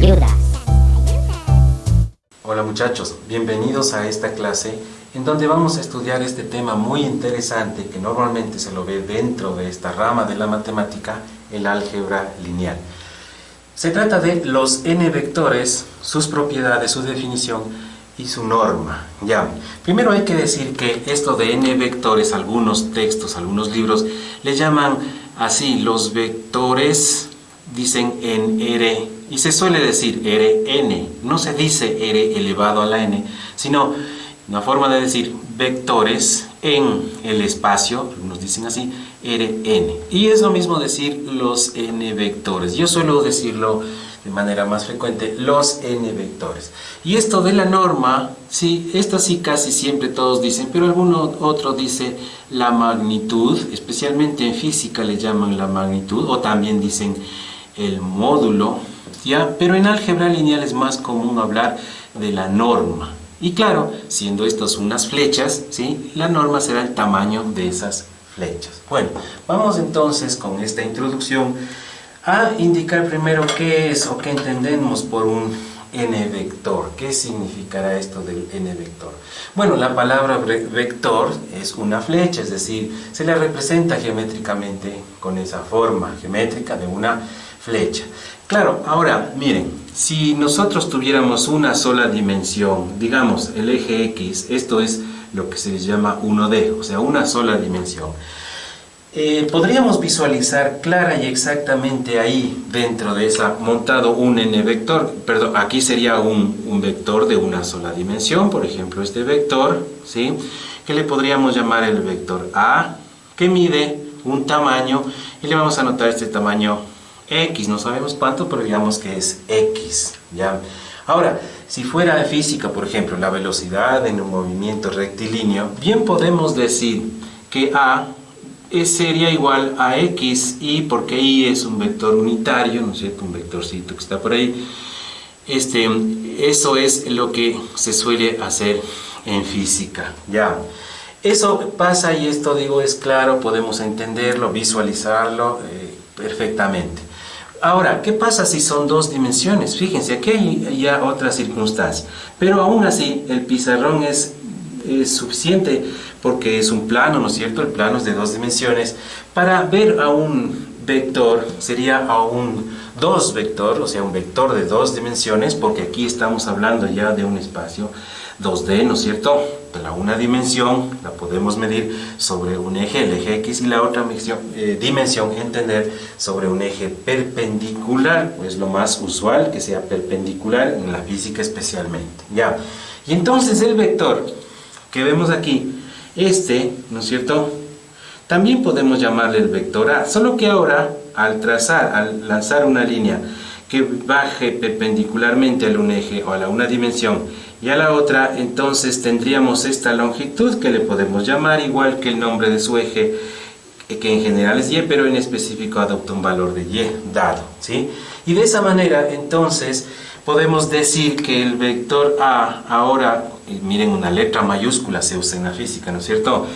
ayudas. Hola muchachos, bienvenidos a esta clase en donde vamos a estudiar este tema muy interesante que normalmente se lo ve dentro de esta rama de la matemática, el álgebra lineal. Se trata de los n-vectores, sus propiedades, su definición y su norma. Ya, primero hay que decir que esto de n-vectores, algunos textos, algunos libros, le llaman así, los vectores, dicen en R, y se suele decir Rn, no se dice R elevado a la n, sino una forma de decir vectores en el espacio, algunos dicen así, Rn. Y es lo mismo decir los n-vectores. Yo suelo decirlo de manera más frecuente, los n-vectores. Y esto de la norma, sí, esto sí casi siempre todos dicen, pero alguno otro dice la magnitud, especialmente en física le llaman la magnitud, o también dicen el módulo, ¿ya? Pero en álgebra lineal es más común hablar de la norma. Y claro, siendo estas unas flechas, ¿sí? La norma será el tamaño de esas flechas. Bueno, vamos entonces con esta introducción a indicar primero qué es o qué entendemos por un n-vector. ¿Qué significará esto del n-vector? Bueno, la palabra vector es una flecha, es decir, se la representa geométricamente con esa forma geométrica de una flecha. Claro, ahora miren, si nosotros tuviéramos una sola dimensión, digamos el eje X, esto es lo que se llama 1D, o sea, una sola dimensión. Podríamos visualizar clara y exactamente ahí, dentro de esa, montado un n-vector, perdón, aquí sería un vector de una sola dimensión, por ejemplo este vector, ¿sí? Que le podríamos llamar el vector A, que mide un tamaño, y le vamos a anotar este tamaño X, no sabemos cuánto, pero digamos que es X, ¿ya? Ahora, si fuera de física, por ejemplo, la velocidad en un movimiento rectilíneo, bien podemos decir que A sería igual a X, y porque Y es un vector unitario, ¿no es cierto? Un vectorcito que está por ahí. Eso es lo que se suele hacer en física, ¿ya? Eso pasa, y esto digo es claro, podemos entenderlo, visualizarlo perfectamente. Ahora, ¿qué pasa si son dos dimensiones? Fíjense, aquí hay ya otra circunstancia, pero aún así el pizarrón es suficiente porque es un plano, ¿no es cierto? El plano es de dos dimensiones. Para ver a un vector sería a un dos vector, o sea, un vector de dos dimensiones, porque aquí estamos hablando ya de un espacio 2D, ¿no es cierto? La una dimensión la podemos medir sobre un eje, el eje X, y la otra dimensión entender sobre un eje perpendicular, pues lo más usual que sea perpendicular en la física especialmente, ¿ya? Y entonces el vector que vemos aquí, ¿no es cierto? También podemos llamarle el vector A, solo que ahora al lanzar una línea que baje perpendicularmente a un eje o a una dimensión y a la otra, entonces tendríamos esta longitud que le podemos llamar igual que el nombre de su eje, que en general es Y, pero en específico adopta un valor de Y dado, ¿sí? Y de esa manera, entonces, podemos decir que el vector A, ahora, miren, una letra mayúscula se usa en la física, ¿no es cierto?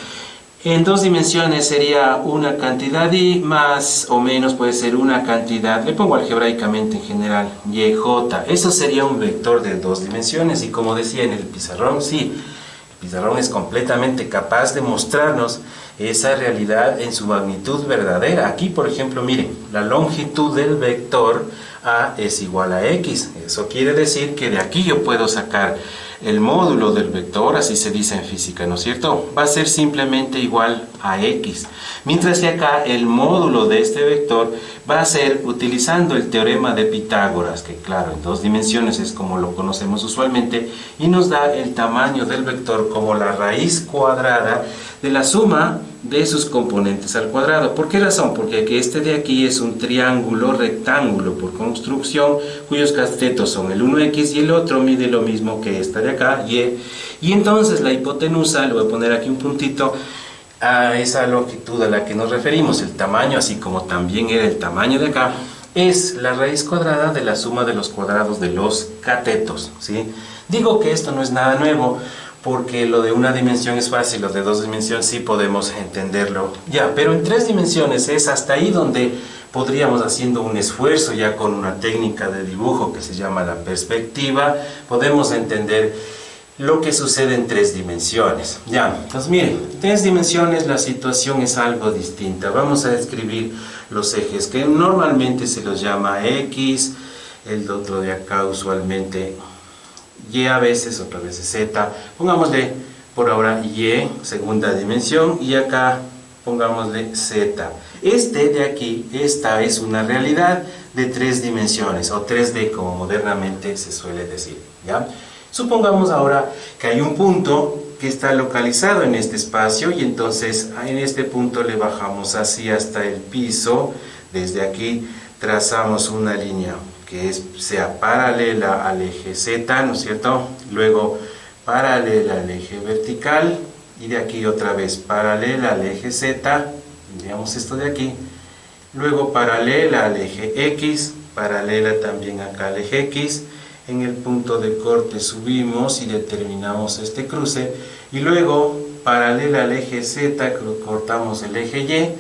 En dos dimensiones sería una cantidad y más o menos puede ser una cantidad, le pongo algebraicamente en general, YJ. Eso sería un vector de dos dimensiones, y como decía en el pizarrón, sí, el pizarrón es completamente capaz de mostrarnos esa realidad en su magnitud verdadera. Aquí, por ejemplo, miren, la longitud del vector A es igual a X. Eso quiere decir que de aquí yo puedo sacar el módulo del vector, así se dice en física, ¿no es cierto? Va a ser simplemente igual a X. Mientras que acá el módulo de este vector va a ser utilizando el teorema de Pitágoras, que claro, en dos dimensiones es como lo conocemos usualmente, y nos da el tamaño del vector como la raíz cuadrada de la suma de sus componentes al cuadrado. ¿Por qué razón? Porque este de aquí es un triángulo rectángulo por construcción, cuyos catetos son el 1x y el otro mide lo mismo que esta de acá, y entonces la hipotenusa, le voy a poner aquí un puntito, a esa longitud a la que nos referimos, el tamaño, así como también era el tamaño de acá, es la raíz cuadrada de la suma de los cuadrados de los catetos, ¿sí? Digo que esto no es nada nuevo, porque lo de una dimensión es fácil, lo de dos dimensiones sí podemos entenderlo ya, pero en tres dimensiones es hasta ahí donde podríamos, haciendo un esfuerzo ya con una técnica de dibujo que se llama la perspectiva, podemos entender lo que sucede en 3 dimensiones. Ya, entonces miren, en 3 dimensiones la situación es algo distinta. Vamos a describir los ejes que normalmente se los llama X, el otro de acá usualmente Y a veces, otras veces Z. Pongámosle por ahora Y, segunda dimensión, y acá pongámosle Z. Este de aquí, esta es una realidad de 3 dimensiones, o 3D como modernamente se suele decir, ¿ya? Supongamos ahora que hay un punto que está localizado en este espacio y entonces en este punto le bajamos así hasta el piso. Desde aquí trazamos una línea que sea paralela al eje Z, ¿no es cierto? Luego paralela al eje vertical y de aquí otra vez paralela al eje Z, digamos esto de aquí. Luego paralela al eje X, paralela también acá al eje X. En el punto de corte subimos y determinamos este cruce y luego paralela al eje Z cortamos el eje Y,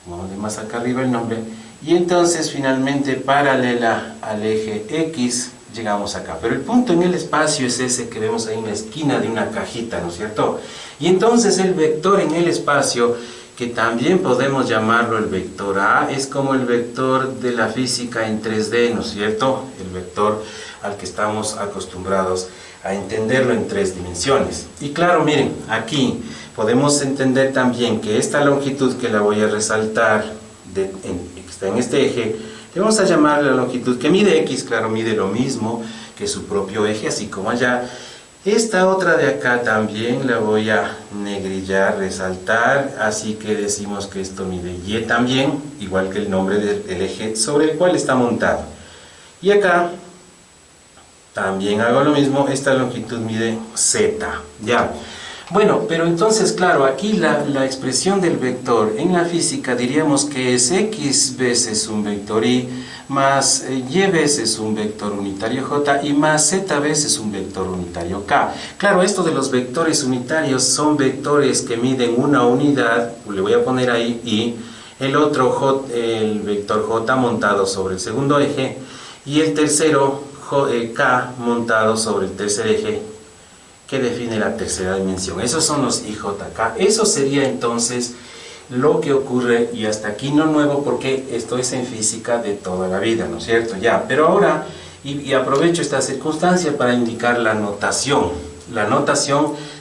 vamos de más acá arriba el nombre, y entonces finalmente paralela al eje X llegamos acá. Pero el punto en el espacio es ese que vemos ahí en la esquina de una cajita, ¿no es cierto? Y entonces el vector en el espacio, que también podemos llamarlo el vector A, es como el vector de la física en 3D, ¿no es cierto? El vector al que estamos acostumbrados a entenderlo en 3 dimensiones. Y claro, miren, aquí podemos entender también que esta longitud que la voy a resaltar, que está en este eje, le vamos a llamar la longitud que mide X, claro, mide lo mismo que su propio eje, así como allá. Esta otra de acá también la voy a negrillar, resaltar, así que decimos que esto mide Y también, igual que el nombre del eje sobre el cual está montado. Y acá también hago lo mismo, esta longitud mide Z, ya. Bueno, pero entonces, claro, aquí la expresión del vector en la física diríamos que es X veces un vector Y, más Y veces un vector unitario J y más Z veces un vector unitario K. Claro, esto de los vectores unitarios son vectores que miden una unidad, le voy a poner ahí Y, el otro el vector J montado sobre el segundo eje y el tercero K montado sobre el tercer eje que define la tercera dimensión. Esos son los IJK. Eso sería entonces lo que ocurre, y hasta aquí no nuevo porque esto es en física de toda la vida, ¿no es cierto? Ya, pero ahora, y aprovecho esta circunstancia para indicar la notación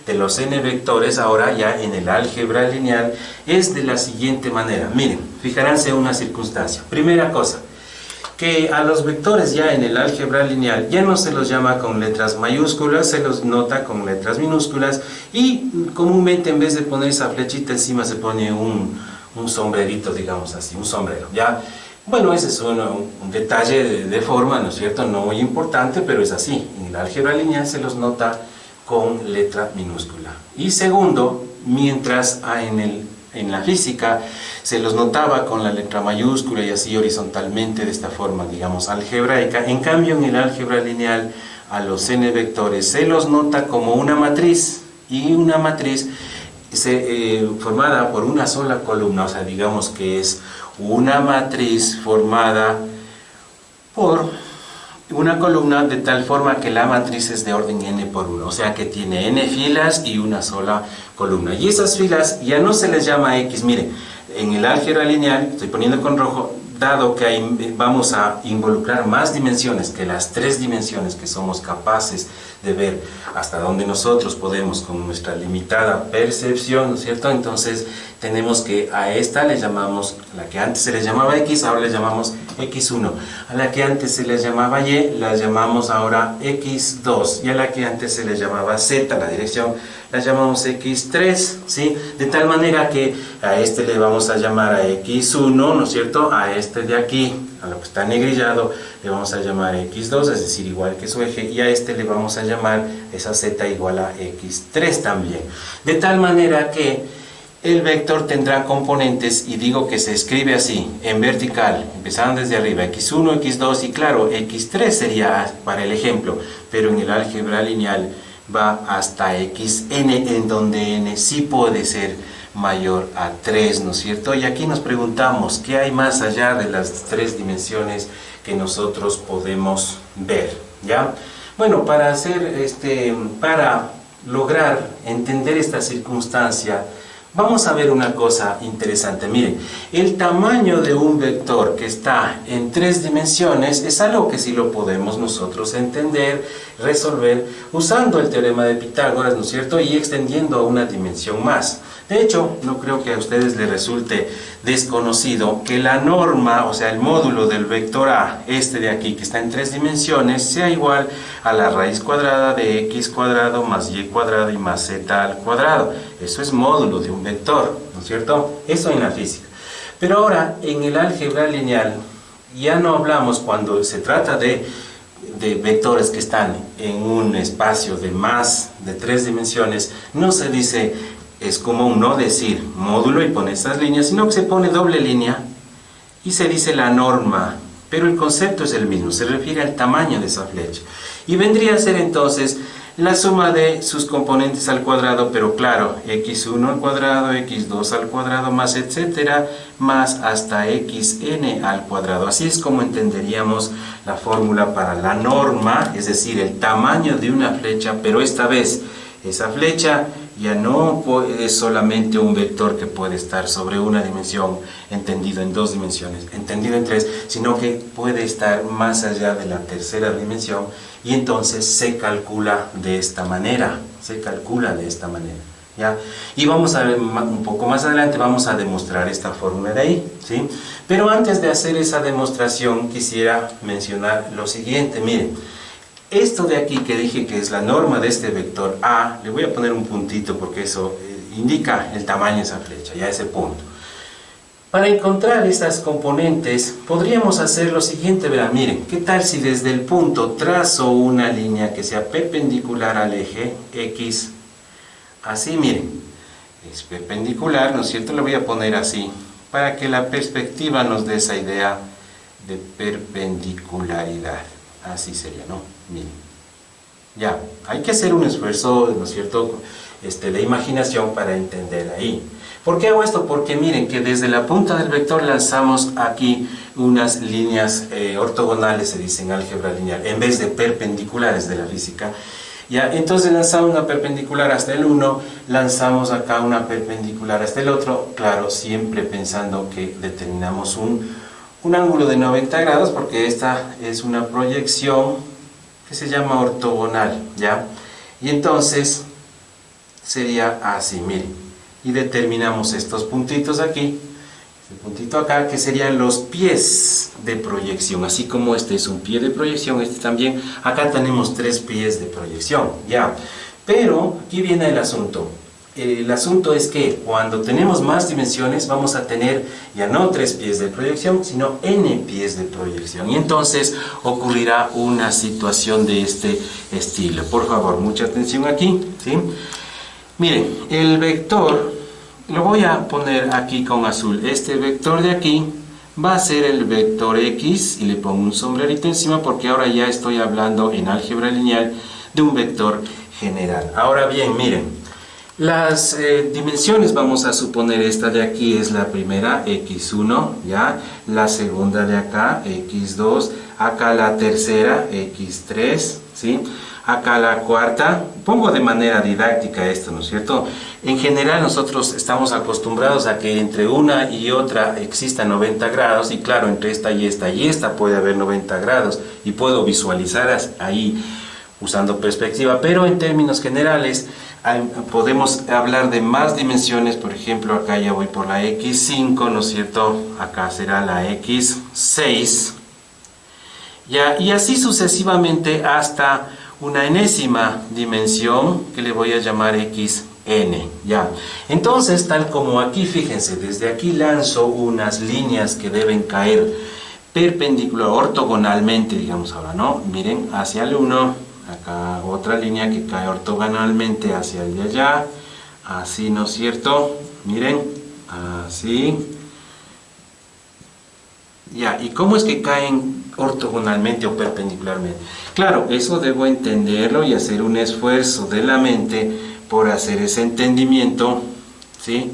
de los n vectores ahora ya en el álgebra lineal es de la siguiente manera. Miren, fijaránse en una circunstancia. Primera cosa, que a los vectores ya en el álgebra lineal ya no se los llama con letras mayúsculas, se los nota con letras minúsculas y comúnmente en vez de poner esa flechita encima se pone un sombrerito, digamos así, un sombrero, ¿ya? Bueno, ese es un detalle de forma, ¿no es cierto? No muy importante, pero es así. En el álgebra lineal se los nota con letra minúscula. Y segundo, mientras en la física se los notaba con la letra mayúscula y así horizontalmente de esta forma, digamos, algebraica. En cambio, en el álgebra lineal a los n vectores se los nota como una matriz, y una matriz formada por una sola columna, o sea, digamos que es una matriz formada por una columna de tal forma que la matriz es de orden n por 1, o sea que tiene n filas y una sola columna. Y esas filas ya no se les llama X, miren, en el álgebra lineal, estoy poniendo con rojo, dado que vamos a involucrar más dimensiones que las 3 dimensiones que somos capaces de ver hasta donde nosotros podemos con nuestra limitada percepción, ¿no es cierto? Entonces tenemos que a esta le llamamos, a la que antes se le llamaba X, ahora le llamamos X1, a la que antes se le llamaba Y, la llamamos ahora X2, y a la que antes se le llamaba Z, la dirección, la llamamos X3, ¿sí? De tal manera que a este le vamos a llamar a X1, ¿no es cierto? A este de aquí, a lo que está negrillado, le vamos a llamar X2, es decir, igual que su eje, y a este le vamos a llamar esa Z igual a X3 también. De tal manera que el vector tendrá componentes, y digo que se escribe así, en vertical, empezando desde arriba, X1, X2, y claro, X3 sería para el ejemplo, pero en el álgebra lineal va hasta Xn, en donde n sí puede ser mayor a 3, ¿no es cierto? Y aquí nos preguntamos, ¿qué hay más allá de las 3 dimensiones que nosotros podemos ver? ¿Ya? Bueno, para lograr entender esta circunstancia, vamos a ver una cosa interesante. Miren, el tamaño de un vector que está en 3 dimensiones es algo que sí lo podemos nosotros entender, resolver, usando el teorema de Pitágoras, ¿no es cierto? Y extendiendo a una dimensión más. De hecho, no creo que a ustedes les resulte desconocido que la norma, o sea, el módulo del vector A, este de aquí, que está en 3 dimensiones, sea igual a la raíz cuadrada de x cuadrado más y cuadrado y más z al cuadrado. Eso es módulo de un vector, ¿no es cierto? Eso en la física. Pero ahora, en el álgebra lineal, ya no hablamos cuando se trata de vectores que están en un espacio de más de 3 dimensiones, no se dice, es común no decir módulo y pone esas líneas, sino que se pone doble línea y se dice la norma, pero el concepto es el mismo, se refiere al tamaño de esa flecha. Y vendría a ser entonces la suma de sus componentes al cuadrado, pero claro, x1 al cuadrado, x2 al cuadrado, más etcétera, más hasta xn al cuadrado. Así es como entenderíamos la fórmula para la norma, es decir, el tamaño de una flecha, pero esta vez esa flecha ya no es solamente un vector que puede estar sobre una dimensión, entendido en 2 dimensiones, entendido en 3, sino que puede estar más allá de la tercera dimensión, y entonces se calcula de esta manera, ¿ya? Y vamos a ver un poco más adelante, vamos a demostrar esta fórmula de ahí, ¿sí? Pero antes de hacer esa demostración quisiera mencionar lo siguiente. Miren, esto de aquí que dije que es la norma de este vector A, le voy a poner un puntito porque eso indica el tamaño de esa flecha, ya ese punto. Para encontrar estas componentes podríamos hacer lo siguiente, verán, miren, ¿qué tal si desde el punto trazo una línea que sea perpendicular al eje X? Así, miren, es perpendicular, ¿no es cierto? Le voy a poner así, para que la perspectiva nos dé esa idea de perpendicularidad. Así sería, ¿no? Miren. Ya, hay que hacer un esfuerzo, ¿no es cierto?, de imaginación para entender ahí. ¿Por qué hago esto? Porque miren que desde la punta del vector lanzamos aquí unas líneas ortogonales, se dice en álgebra lineal, en vez de perpendiculares de la física. Ya, entonces lanzamos una perpendicular hasta el 1, lanzamos acá una perpendicular hasta el otro, claro, siempre pensando que determinamos un ángulo de 90 grados, porque esta es una proyección que se llama ortogonal, ¿ya? Y entonces sería así, miren, y determinamos estos puntitos aquí, este puntito acá, que serían los pies de proyección, así como este es un pie de proyección, este también, acá tenemos 3 pies de proyección, ¿ya? Pero aquí viene el asunto. El asunto es que cuando tenemos más dimensiones vamos a tener ya no 3 pies de proyección, sino n pies de proyección. Y entonces ocurrirá una situación de este estilo. Por favor, mucha atención aquí, ¿sí? Miren, el vector, lo voy a poner aquí con azul. Este vector de aquí va a ser el vector X, y le pongo un sombrerito encima porque ahora ya estoy hablando en álgebra lineal de un vector general. Ahora bien, miren. Las dimensiones, vamos a suponer esta de aquí es la primera, x1, ¿ya? La segunda de acá, x2, acá la tercera, x3, ¿sí? Acá la cuarta, pongo de manera didáctica esto, ¿no es cierto? En general nosotros estamos acostumbrados a que entre una y otra exista 90 grados, y claro, entre esta y esta puede haber 90 grados, y puedo visualizar ahí usando perspectiva, pero en términos generales podemos hablar de más dimensiones. Por ejemplo, acá ya voy por la x5, ¿no es cierto? Acá será la x6, ya, y así sucesivamente hasta una enésima dimensión que le voy a llamar xn, ya. Entonces, tal como aquí, fíjense, desde aquí lanzo unas líneas que deben caer perpendicular, ortogonalmente, digamos ahora, ¿no? Miren, hacia el 1, acá otra línea que cae ortogonalmente hacia el de allá, así, ¿no es cierto? Miren, así. Ya, ¿y cómo es que caen ortogonalmente o perpendicularmente? Claro, eso debo entenderlo y hacer un esfuerzo de la mente por hacer ese entendimiento, ¿sí?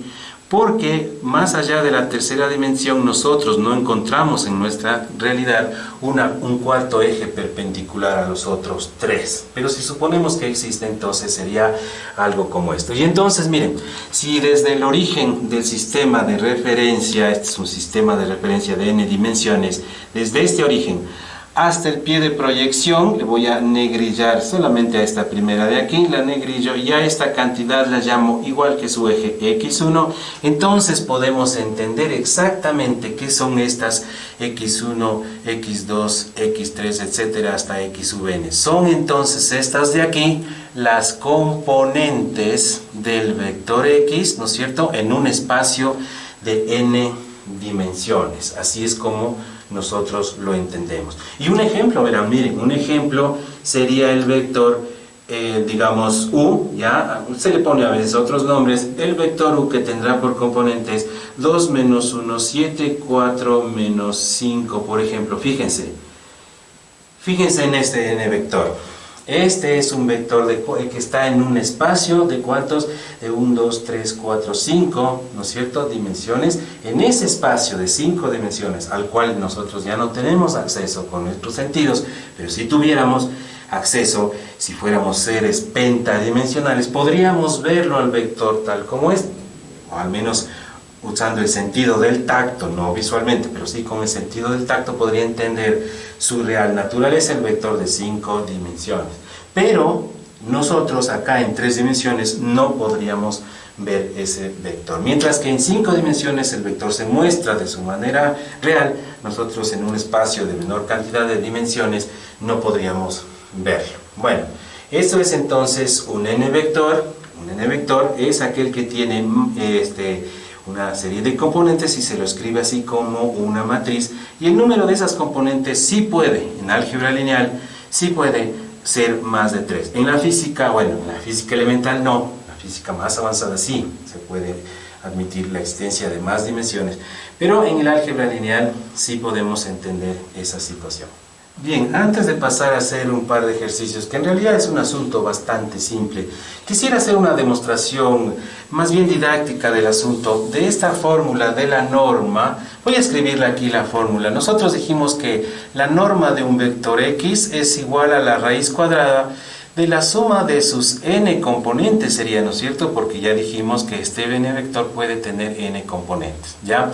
porque más allá de la tercera dimensión nosotros no encontramos en nuestra realidad un cuarto eje perpendicular a los otros tres. Pero si suponemos que existe, entonces sería algo como esto. Y entonces miren, si desde el origen del sistema de referencia, este es un sistema de referencia de n dimensiones, desde este origen hasta el pie de proyección, le voy a negrillar solamente a esta primera de aquí, la negrillo, y a esta cantidad la llamo igual que su eje x1, entonces podemos entender exactamente qué son estas x1, x2, x3, etcétera, hasta x sub n. Son entonces estas de aquí las componentes del vector x, ¿no es cierto?, en un espacio de n dimensiones. Así es como nosotros lo entendemos. Y un ejemplo, verán, miren, un ejemplo sería el vector, digamos, u, ya, se le pone a veces otros nombres, el vector u que tendrá por componentes 2 menos 1, 7, 4, menos 5, por ejemplo. Fíjense en este n vector. Este es un vector que está en un espacio de ¿cuántos? De 1, 2, 3, 4, 5, ¿no es cierto?, dimensiones. En ese espacio de 5 dimensiones, al cual nosotros ya no tenemos acceso con nuestros sentidos, pero si tuviéramos acceso, si fuéramos seres pentadimensionales, podríamos verlo al vector tal como es, o al menos usando el sentido del tacto, no visualmente, pero sí con el sentido del tacto podría entender su real naturaleza, el vector de 5 dimensiones. Pero nosotros acá en 3 dimensiones no podríamos ver ese vector. Mientras que en 5 dimensiones el vector se muestra de su manera real, nosotros en un espacio de menor cantidad de dimensiones no podríamos verlo. Bueno, eso es entonces un n-vector. Un n-vector es aquel que tiene una serie de componentes y se lo escribe así como una matriz, y el número de esas componentes sí puede, en álgebra lineal, sí puede ser más de 3. En la física, bueno, en la física elemental no, en la física más avanzada sí, se puede admitir la existencia de más dimensiones, pero en el álgebra lineal sí podemos entender esa situación. Bien, antes de pasar a hacer un par de ejercicios, que en realidad es un asunto bastante simple, quisiera hacer una demostración más bien didáctica del asunto de esta fórmula de la norma. Voy a escribirle aquí la fórmula. Nosotros dijimos que la norma de un vector x es igual a la raíz cuadrada de la suma de sus n componentes, sería, ¿no es cierto?, porque ya dijimos que este n vector puede tener n componentes, ¿ya?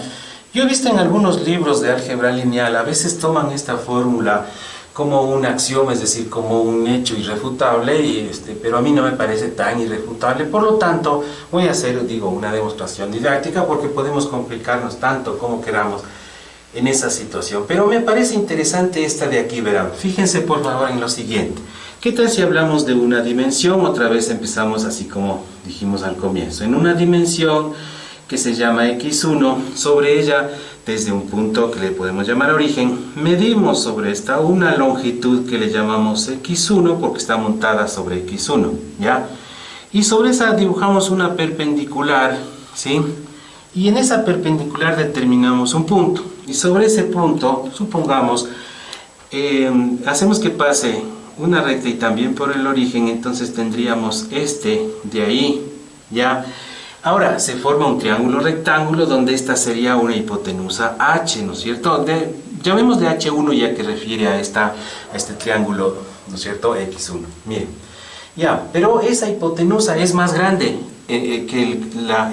Yo he visto en algunos libros de álgebra lineal, a veces toman esta fórmula como un axioma, es decir, como un hecho irrefutable, pero a mí no me parece tan irrefutable. Por lo tanto, voy a hacer, una demostración didáctica, porque podemos complicarnos tanto como queramos en esa situación. Pero me parece interesante esta de aquí, verán. Fíjense por favor en lo siguiente. ¿Qué tal si hablamos de una dimensión? Otra vez empezamos así como dijimos al comienzo. En una dimensión que se llama x1, sobre ella, desde un punto que le podemos llamar origen, medimos sobre esta una longitud que le llamamos x1 porque está montada sobre x1, ¿ya? Y sobre esa dibujamos una perpendicular, ¿sí? Y en esa perpendicular determinamos un punto, y sobre ese punto, supongamos, hacemos que pase una recta y también por el origen, entonces tendríamos este de ahí, ¿ya? Ahora se forma un triángulo rectángulo donde esta sería una hipotenusa H, ¿no es cierto? Llamemos de H1 ya que refiere a este triángulo, ¿no es cierto? X1. Miren, ya, pero esa hipotenusa es más grande que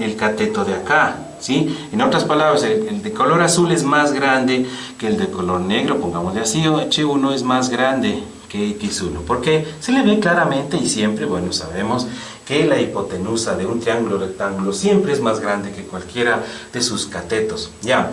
el cateto de acá, ¿sí? En otras palabras, el de color azul es más grande que el de color negro, pongámosle así, H1 es más grande que X1, porque se le ve claramente y siempre, bueno, sabemos que la hipotenusa de un triángulo rectángulo siempre es más grande que cualquiera de sus catetos, ¿ya?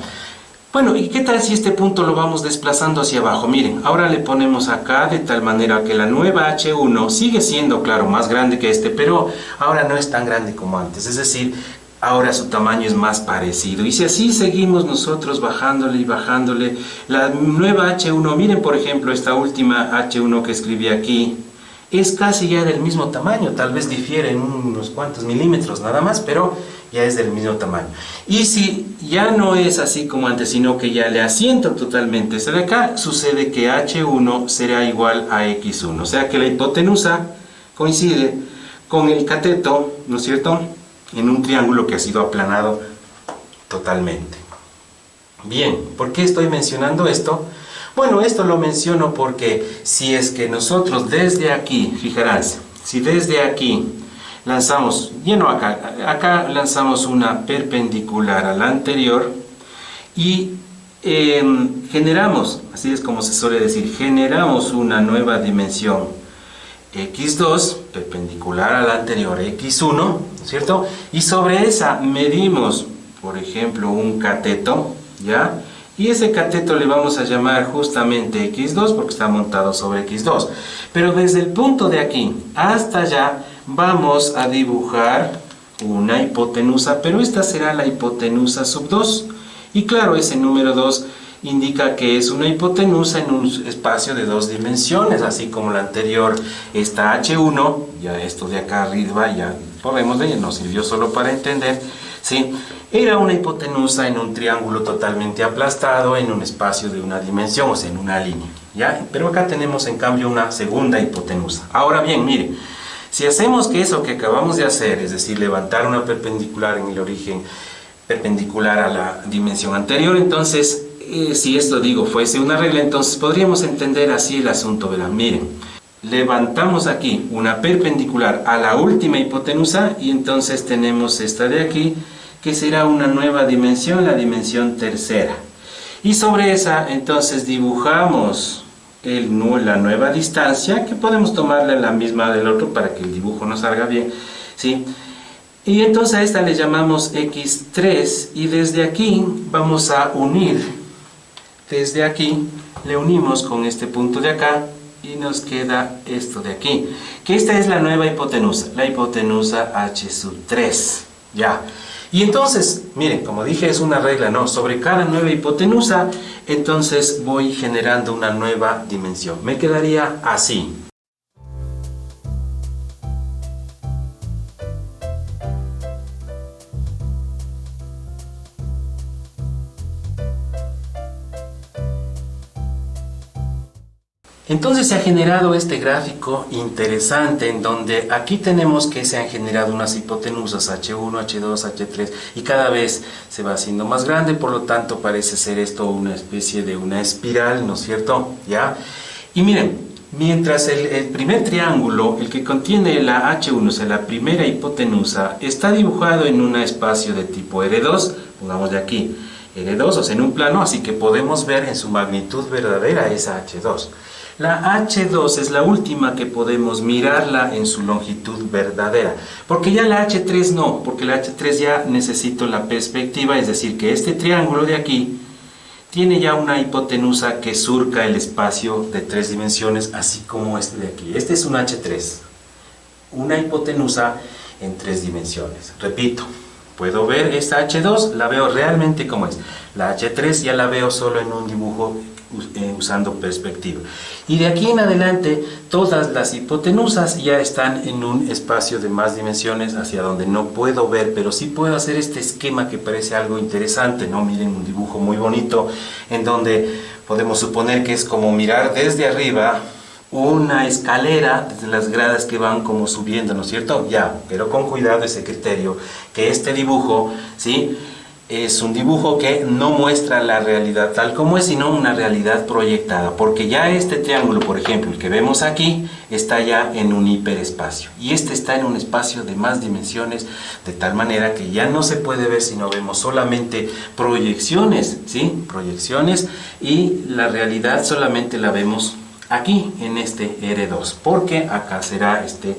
Bueno, ¿y qué tal si este punto lo vamos desplazando hacia abajo? Miren, ahora le ponemos acá de tal manera que la nueva H1 sigue siendo, claro, más grande que este, pero ahora no es tan grande como antes, es decir, ahora su tamaño es más parecido. Y si así seguimos nosotros bajándole y bajándole, la nueva H1, miren por ejemplo esta última H1 que escribí aquí, es casi ya del mismo tamaño, tal vez difiere en unos cuantos milímetros nada más, pero ya es del mismo tamaño. Y si ya no es así como antes, sino que ya le asiento totalmente esta de acá, sucede que H1 será igual a X1, o sea que la hipotenusa coincide con el cateto, ¿no es cierto?, en un triángulo que ha sido aplanado totalmente. Bien, ¿por qué estoy mencionando esto? Bueno, esto lo menciono porque si es que nosotros desde aquí, fijarás, si desde aquí lanzamos, lleno acá lanzamos una perpendicular a la anterior y generamos, así es como se suele decir, generamos una nueva dimensión x2 perpendicular a la anterior x1, ¿no es cierto? Y sobre esa medimos, por ejemplo, un cateto, ¿ya? Y ese cateto le vamos a llamar justamente x2 porque está montado sobre x2. Pero desde el punto de aquí hasta allá vamos a dibujar una hipotenusa, pero esta será la hipotenusa sub 2. Y claro, ese número 2 indica que es una hipotenusa en un espacio de 2 dimensiones, así como la anterior, esta H1, ya esto de acá arriba, ya podemos ver, nos sirvió solo para entender, ¿sí? Era una hipotenusa en un triángulo totalmente aplastado en un espacio de una dimensión, o sea, en una línea, ¿ya? Pero acá tenemos en cambio una segunda hipotenusa. Ahora bien, miren, si hacemos que eso que acabamos de hacer, es decir, levantar una perpendicular en el origen perpendicular a la dimensión anterior, entonces, si esto digo fuese una regla, entonces podríamos entender así el asunto, verán, miren, levantamos aquí una perpendicular a la última hipotenusa y entonces tenemos esta de aquí, que será una nueva dimensión, la dimensión tercera. Y sobre esa, entonces, dibujamos la nueva distancia, que podemos tomarla la misma del otro para que el dibujo nos salga bien, ¿sí? Y entonces a esta le llamamos x3 y desde aquí vamos a unir, desde aquí le unimos con este punto de acá y nos queda esto de aquí, que esta es la nueva hipotenusa, la hipotenusa h sub 3, ya. Y entonces, miren, como dije, es una regla, ¿no? Sobre cada nueva hipotenusa, entonces voy generando una nueva dimensión. Me quedaría así. Entonces se ha generado este gráfico interesante en donde aquí tenemos que se han generado unas hipotenusas H1, H2, H3 y cada vez se va haciendo más grande, por lo tanto parece ser esto una especie de una espiral, ¿no es cierto? ¿Ya? Y miren, mientras el primer triángulo, el que contiene la H1, o sea la primera hipotenusa, está dibujado en un espacio de tipo R2, pongamos de aquí R2, o sea en un plano, así que podemos ver en su magnitud verdadera esa H2. La H2 es la última que podemos mirarla en su longitud verdadera, porque ya la H3 no, porque la H3 ya necesito la perspectiva, es decir, que este triángulo de aquí tiene ya una hipotenusa que surca el espacio de 3 dimensiones, así como este de aquí. Este es un H3, una hipotenusa en 3 dimensiones. Repito, puedo ver esta H2, la veo realmente como es. La H3 ya la veo solo en un dibujo usando perspectiva. Y de aquí en adelante todas las hipotenusas ya están en un espacio de más dimensiones hacia donde no puedo ver, pero sí puedo hacer este esquema que parece algo interesante, ¿no? Miren, un dibujo muy bonito en donde podemos suponer que es como mirar desde arriba una escalera, desde las gradas que van como subiendo, ¿no es cierto? Ya, pero con cuidado ese criterio, que este dibujo, ¿sí?, es un dibujo que no muestra la realidad tal como es, sino una realidad proyectada, porque ya este triángulo, por ejemplo, el que vemos aquí, está ya en un hiperespacio, y este está en un espacio de más dimensiones, de tal manera que ya no se puede ver si no vemos solamente proyecciones, ¿sí? Proyecciones, y la realidad solamente la vemos aquí, en este R2, porque acá será este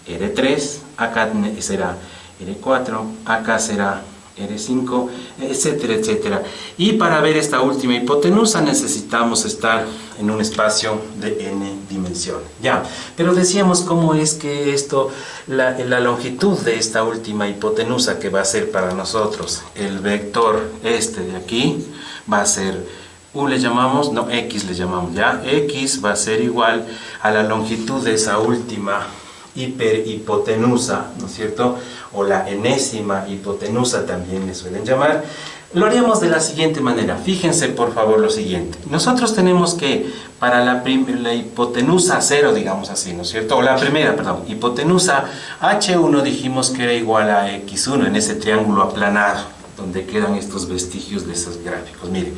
R3, acá será R4, acá será R5, etcétera, etcétera. Y para ver esta última hipotenusa necesitamos estar en un espacio de n dimensiones. Ya, pero decíamos cómo es que esto, la longitud de esta última hipotenusa que va a ser para nosotros el vector este de aquí, va a ser le llamamos, no, X le llamamos, ya, X va a ser igual a la longitud de esa última hiperhipotenusa, ¿no es cierto? O la enésima hipotenusa también le suelen llamar. Lo haríamos de la siguiente manera. Fíjense por favor lo siguiente. Nosotros tenemos que para la hipotenusa 0, digamos así, ¿no es cierto? O la primera, perdón, hipotenusa H1 dijimos que era igual a X1 en ese triángulo aplanado. donde quedan estos vestigios de esos gráficos. Miren,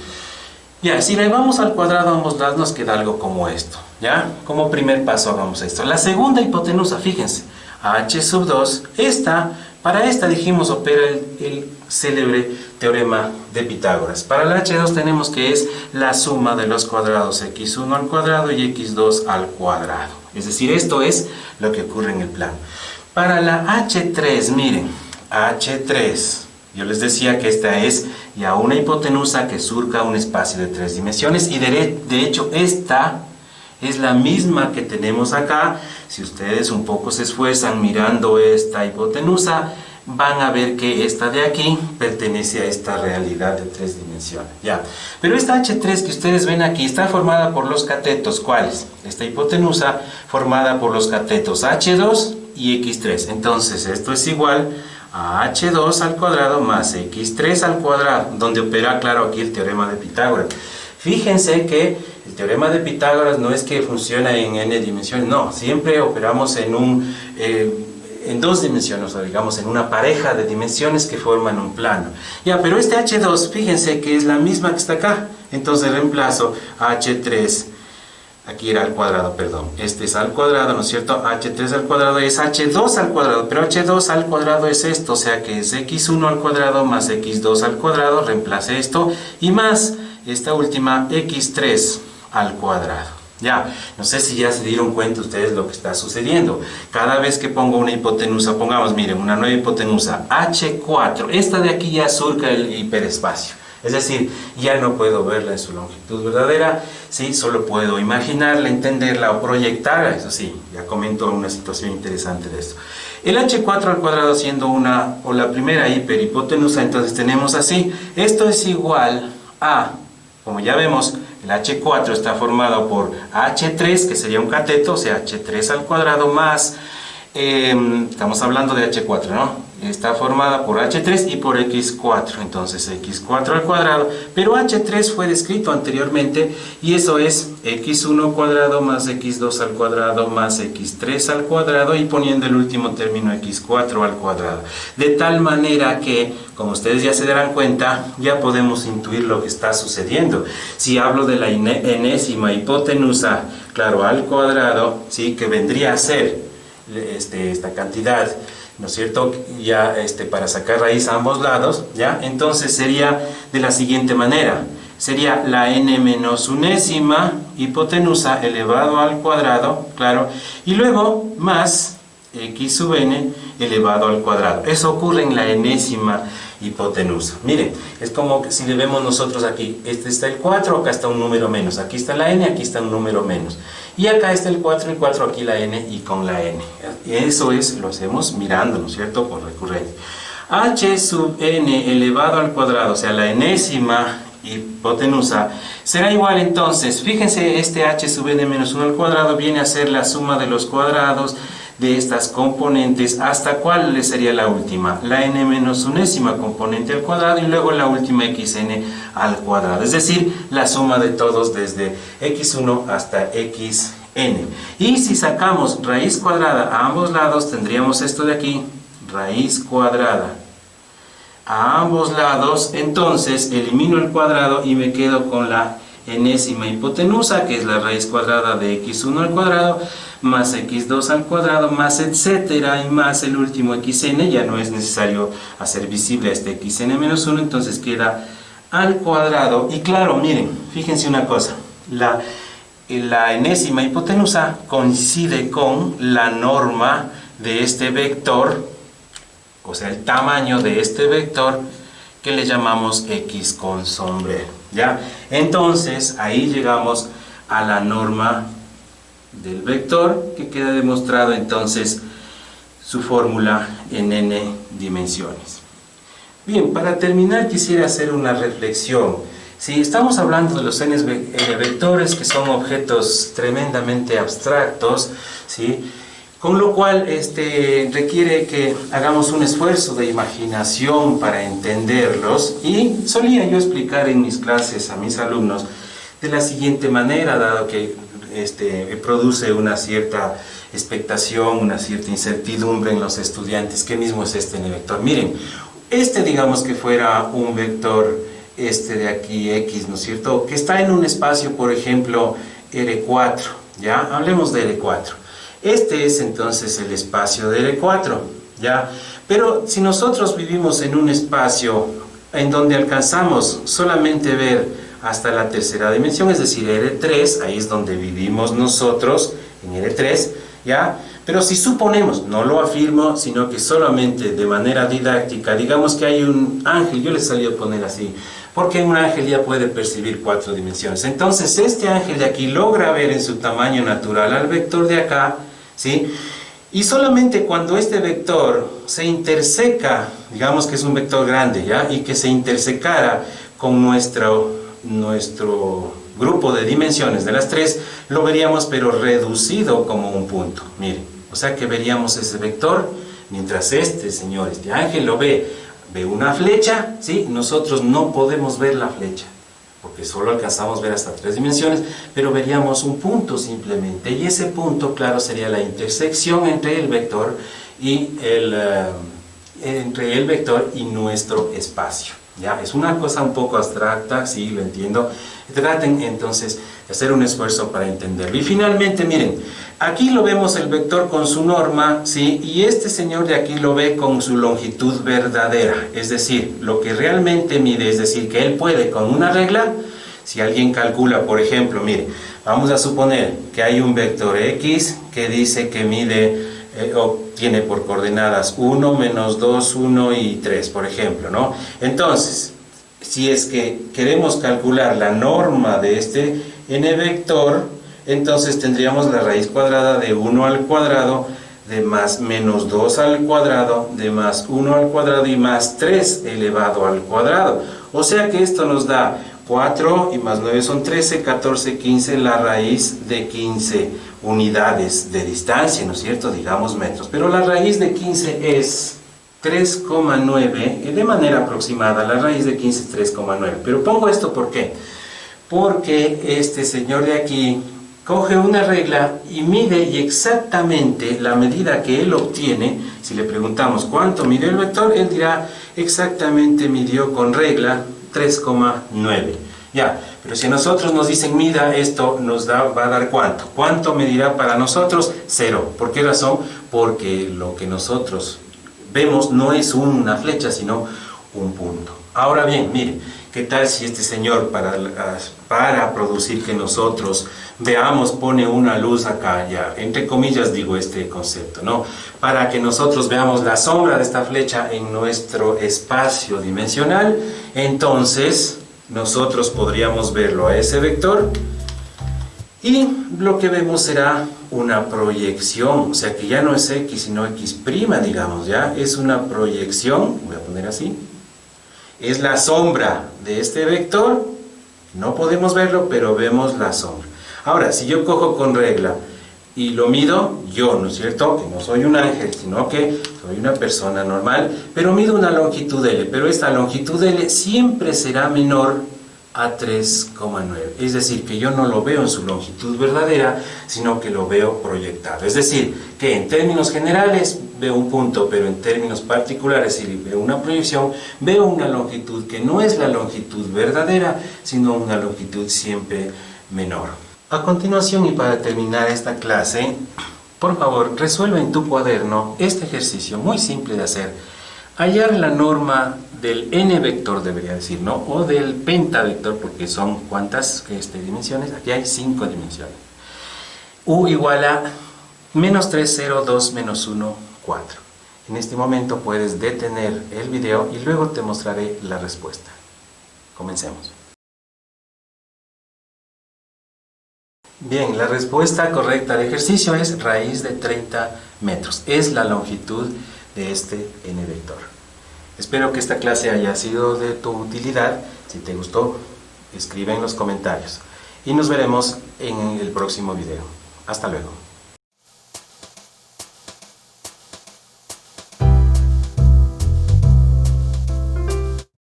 ya, si le vamos al cuadrado a ambos lados nos queda algo como esto, ¿ya? Como primer paso hagamos esto. La segunda hipotenusa, fíjense, h sub 2, para esta dijimos opera el célebre teorema de Pitágoras. Para la h2 tenemos que es la suma de los cuadrados x1 al cuadrado y x2 al cuadrado. Es decir, esto es lo que ocurre en el plano. Para la h3, miren, h3, yo les decía que esta es ya una hipotenusa que surca un espacio de 3 dimensiones y de hecho esta es la misma que tenemos acá. Si ustedes un poco se esfuerzan mirando esta hipotenusa, van a ver que esta de aquí pertenece a esta realidad de 3 dimensiones. Ya. Pero esta H3 que ustedes ven aquí está formada por los catetos. ¿Cuáles? Esta hipotenusa formada por los catetos H2 y X3. Entonces esto es igual a H2 al cuadrado más X3 al cuadrado, donde opera, claro, aquí el teorema de Pitágoras. Fíjense que el teorema de Pitágoras no es que funciona en n dimensiones, no, siempre operamos en 2 dimensiones, o digamos en una pareja de dimensiones que forman un plano. Ya, pero este H2, fíjense que es la misma que está acá, entonces reemplazo H3, aquí era al cuadrado, perdón, este es al cuadrado, ¿no es cierto? H3 al cuadrado es H2 al cuadrado, pero H2 al cuadrado es esto, o sea que es x1 al cuadrado más x2 al cuadrado, reemplace esto, y más esta última x3 al cuadrado. Ya, no sé si ya se dieron cuenta ustedes lo que está sucediendo. Cada vez que pongo una hipotenusa, pongamos, miren, una nueva hipotenusa, H4, esta de aquí ya surca el hiperespacio. Es decir, ya no puedo verla en su longitud verdadera, ¿sí? Solo puedo imaginarla, entenderla o proyectarla. Eso sí, ya comento una situación interesante de esto. El H4 al cuadrado siendo la primera hiperhipotenusa, entonces tenemos así. Esto es igual a, como ya vemos, el H4 está formado por H3, que sería un cateto, o sea, H3 al cuadrado más, estamos hablando de H4, ¿no? Está formada por H3 y por X4, entonces X4 al cuadrado, pero H3 fue descrito anteriormente y eso es X1 al cuadrado más X2 al cuadrado más X3 al cuadrado y poniendo el último término X4 al cuadrado. De tal manera que, como ustedes ya se darán cuenta, ya podemos intuir lo que está sucediendo. Si hablo de la enésima hipotenusa, claro, al cuadrado, ¿sí? Que vendría a ser esta cantidad, ¿no es cierto? Ya para sacar raíz a ambos lados, ¿ya? Entonces sería de la siguiente manera. Sería la n menos unésima hipotenusa elevado al cuadrado, claro, y luego más x sub n elevado al cuadrado. Eso ocurre en la enésima hipotenusa. Miren, es como que si le vemos nosotros aquí, este está el 4, acá está un número menos, aquí está la n, aquí está un número menos. Y acá está el 4, aquí la n y con la n. Eso lo hacemos mirando, ¿no es cierto? Por recurrencia. H sub n elevado al cuadrado, o sea, la enésima hipotenusa, será igual entonces, fíjense, este h sub n menos 1 al cuadrado viene a ser la suma de los cuadrados de estas componentes. ¿Hasta cuál sería la última? La n menos unésima componente al cuadrado y luego la última xn al cuadrado. Es decir, la suma de todos desde x1 hasta xn. Y si sacamos raíz cuadrada a ambos lados, tendríamos esto de aquí, raíz cuadrada a ambos lados. Entonces elimino el cuadrado y me quedo con la enésima hipotenusa, que es la raíz cuadrada de x1 al cuadrado más x2 al cuadrado más etcétera y más el último xn. Ya no es necesario hacer visible este xn menos 1, entonces queda al cuadrado. Y claro, miren, fíjense una cosa, la enésima hipotenusa coincide con la norma de este vector, o sea, el tamaño de este vector que le llamamos x con sombrero, ¿ya? Entonces, ahí llegamos a la norma del vector, que queda demostrado entonces su fórmula en n dimensiones. Bien, para terminar quisiera hacer una reflexión. Si estamos hablando de los n vectores, que son objetos tremendamente abstractos, ¿sí? Con lo cual requiere que hagamos un esfuerzo de imaginación para entenderlos, y solía yo explicar en mis clases a mis alumnos de la siguiente manera, dado que produce una cierta expectación, una cierta incertidumbre en los estudiantes. ¿Qué mismo es este n vector? Miren, este digamos que fuera un vector, este de aquí, X, ¿no es cierto?, que está en un espacio, por ejemplo, R4, ¿ya? Hablemos de R4. Este es entonces el espacio de R4, ¿ya? Pero si nosotros vivimos en un espacio en donde alcanzamos solamente ver hasta la tercera dimensión, es decir, R3, ahí es donde vivimos nosotros, en R3, ¿ya? Pero si suponemos, no lo afirmo, sino que solamente de manera didáctica, digamos que hay un ángel, yo les salí a poner así, porque un ángel ya puede percibir 4 dimensiones. Entonces, este ángel de aquí logra ver en su tamaño natural al vector de acá, ¿sí? Y solamente cuando este vector se interseca, digamos que es un vector grande, ¿ya? Y que se intersecara con nuestro grupo de dimensiones de las 3, lo veríamos pero reducido como un punto. Miren, o sea que veríamos ese vector, mientras este señor, este ángel lo ve una flecha, ¿sí? Nosotros no podemos ver la flecha, porque solo alcanzamos a ver hasta 3 dimensiones, pero veríamos un punto simplemente, y ese punto, claro, sería la intersección entre el vector y nuestro espacio. ¿Ya? Es una cosa un poco abstracta, sí, lo entiendo. Traten entonces de hacer un esfuerzo para entenderlo. Y finalmente, miren, aquí lo vemos el vector con su norma, ¿sí? Y este señor de aquí lo ve con su longitud verdadera, es decir, lo que realmente mide, es decir, que él puede con una regla, si alguien calcula, por ejemplo, mire, vamos a suponer que hay un vector X que dice que mide tiene por coordenadas 1, menos 2, 1 y 3, por ejemplo, ¿no? Entonces, si es que queremos calcular la norma de este n vector, entonces tendríamos la raíz cuadrada de 1 al cuadrado, de más menos 2 al cuadrado, de más 1 al cuadrado y más 3 elevado al cuadrado. O sea que esto nos da 4 y más 9 son 13, 14, 15, la raíz de 15 unidades de distancia, ¿no es cierto? Digamos metros. Pero la raíz de 15 es 3,9, de manera aproximada, la raíz de 15 es 3,9. Pero pongo esto, ¿por qué? Porque este señor de aquí coge una regla y mide, y exactamente la medida que él obtiene, si le preguntamos cuánto midió el vector, él dirá exactamente midió con regla 3,9. Ya, pero si a nosotros nos dicen mida esto, va a dar ¿cuánto? ¿Cuánto medirá para nosotros? 0. ¿Por qué razón? Porque lo que nosotros vemos no es una flecha, sino un punto. Ahora bien, miren, ¿qué tal si este señor para producir que nosotros veamos, pone una luz acá, ya, entre comillas digo este concepto, ¿no? Para que nosotros veamos la sombra de esta flecha en nuestro espacio dimensional, entonces nosotros podríamos verlo a ese vector y lo que vemos será una proyección, o sea que ya no es X sino X', digamos, ya es una proyección, voy a poner así, es la sombra de este vector, no podemos verlo pero vemos la sombra. Ahora, si yo cojo con regla y lo mido, yo, ¿no es cierto? Que no soy un ángel, sino que soy una persona normal, pero mido una longitud L, pero esta longitud L siempre será menor a 3,9. Es decir, que yo no lo veo en su longitud verdadera, sino que lo veo proyectado. Es decir, que en términos generales veo un punto, pero en términos particulares, si veo una proyección, veo una longitud que no es la longitud verdadera, sino una longitud siempre menor. A continuación, y para terminar esta clase, por favor, resuelve en tu cuaderno este ejercicio muy simple de hacer. Hallar la norma del n vector, debería decir, ¿no? O del pentavector, porque son ¿cuántas dimensiones? Aquí hay 5 dimensiones. U igual a menos 3, 0, 2, menos 1, 4. En este momento puedes detener el video y luego te mostraré la respuesta. Comencemos. Bien, la respuesta correcta de ejercicio es raíz de 30 metros. Es la longitud de este n vector. Espero que esta clase haya sido de tu utilidad. Si te gustó, escribe en los comentarios. Y nos veremos en el próximo video. Hasta luego.